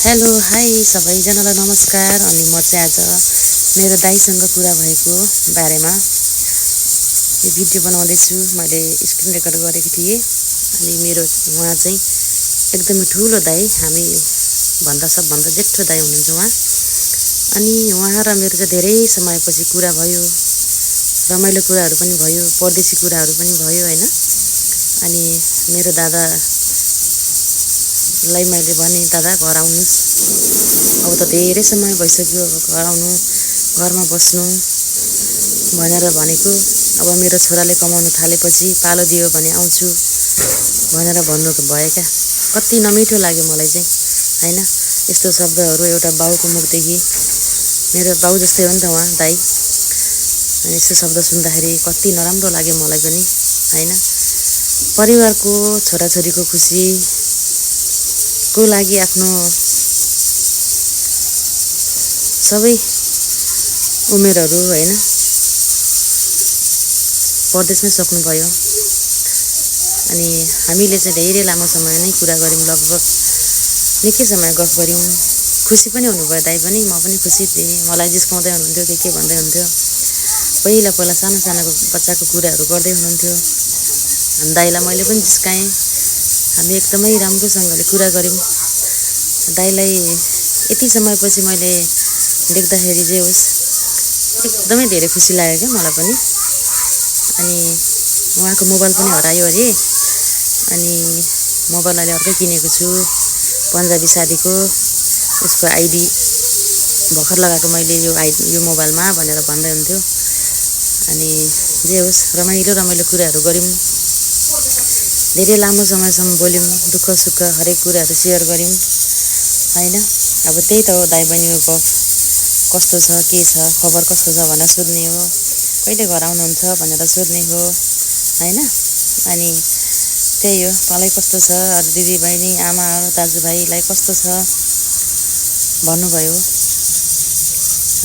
Hello hi सबैजनालाई नमस्कार। अनि म चाहिँ आज मेरो दाइसँग कुरा भएको बारेमा यो भिडियो बनाउँदैछु। मैले स्क्रिन रेकर्ड गरेको थिएँ। अनि मेरो उहाँ चाहिँ एकदमै ठुलो दाइ, हामी भन्दा सबभन्दा जेठो दाइ हुनुहुन्छ उहाँ। अनि उहाँ र मेरो चाहिँ धेरै समयपछि कुरा भयो, रमाइलो कुराहरू पनि भयो, परदेशी कुराहरू पनि भयो हैन। अनि मेरो दादालाई मैले भने, दादा घर आउनुहोस्, अब त धेरै समय भइसक्यो, घर आउनु, घरमा बस्नु भनेर भनेको। अब मेरो छोराले कमाउनु थालेपछि पालो दियो भने आउँछु भनेर भन्नु भएका। कति नमिठो लाग्यो मलाई चाहिँ हैन। यस्तो शब्दहरू एउटा बाउको मुखदेखि, मेरो बाउ जस्तै हो नि त उहाँ दाइ। अनि यस्तो शब्द सुन्दाखेरि कति नराम्रो लाग्यो मलाई पनि हैन। परिवारको छोराछोरीको खुसीको लागि आफ्नो सबै उमेरहरू हैन परदेशमै सक्नुभयो। अनि हामीले चाहिँ धेरै लामो समय नै कुरा गऱ्यौँ, लगभग निकै समय गफ गऱ्यौँ। खुसी पनि हुनुभयो दाइ पनि, म पनि खुसी थिएँ। मलाई जिस्काउँदै हुनुहुन्थ्यो, के भन्दै हुन्थ्यो। पहिला सानो सानो बच्चाको कुराहरू गर्दै हुनुहुन्थ्यो। दाइलाई मैले पनि जिस्काएँ। हामी एकदमै राम्रोसँगले कुरा गऱ्यौँ। दाइलाई यति समयपछि मैले देख्दाखेरि जे होस् एकदमै धेरै खुसी लाग्यो क्या मलाई पनि। अनि उहाँको मोबाइल पनि हरायो अरे। अनि मोबाइल अहिले अर्कै किनेको छु, पन्जाबी साथीको। उसको आइडी भर्खर लगाएको मैले यो मोबाइलमा भनेर भन्दै हुन्थ्यो। अनि जे होस् रमाइलो कुराहरू गऱ्यौँ। धेरै लामो समयसम्म बोल्यौँ, दुःख सुख हरेक कुराहरू सेयर गऱ्यौँ हैन। अब त्यही त हो दाइ बहिनीको गफ, कस्तो छ, के छ, खबर कस्तो छ भनेर सोध्ने हो, कहिले घर आउनुहुन्छ भनेर सोध्ने हो हैन। अनि त्यही हो, तँलाई कस्तो छ, अरू दिदी बहिनी आमाहरू दाजुभाइलाई कस्तो छ भन्नुभयो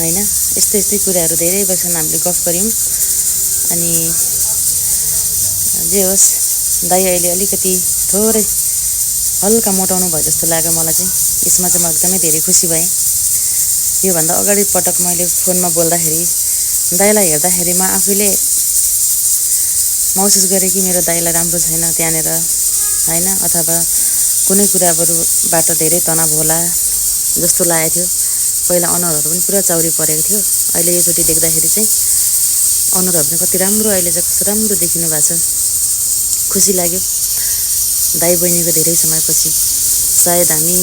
हैन। यस्तै कुराहरू धेरै वर्षसम्म हामीले गफ गऱ्यौँ। अनि जे होस् दाइ अहिले अलिकति थोरै हल्का मोटाउनु भयो जस्तो लाग्यो मलाई चाहिँ। यसमा चाहिँ म एकदमै धेरै खुसी भएँ। योभन्दा अगाडि पटक मैले फोनमा बोल्दाखेरि दाइलाई हेर्दाखेरि म आफैले महसुस गरेँ कि मेरो दाइलाई राम्रो छैन त्यहाँनिर हैन, अथवा कुनै कुराबाट धेरै तनाव होला जस्तो लागेको थियो। पहिला अनुहारहरू पनि पुरा चाउरी परेको थियो। अहिले योचोटि देख्दाखेरि चाहिँ अनुहारहरू पनि कति राम्रो, अहिले चाहिँ कस्तो राम्रो देखिनु भएको छ। खुसी लाग्यो दाइ बहिनीको धेरै समयपछि। सायद हामी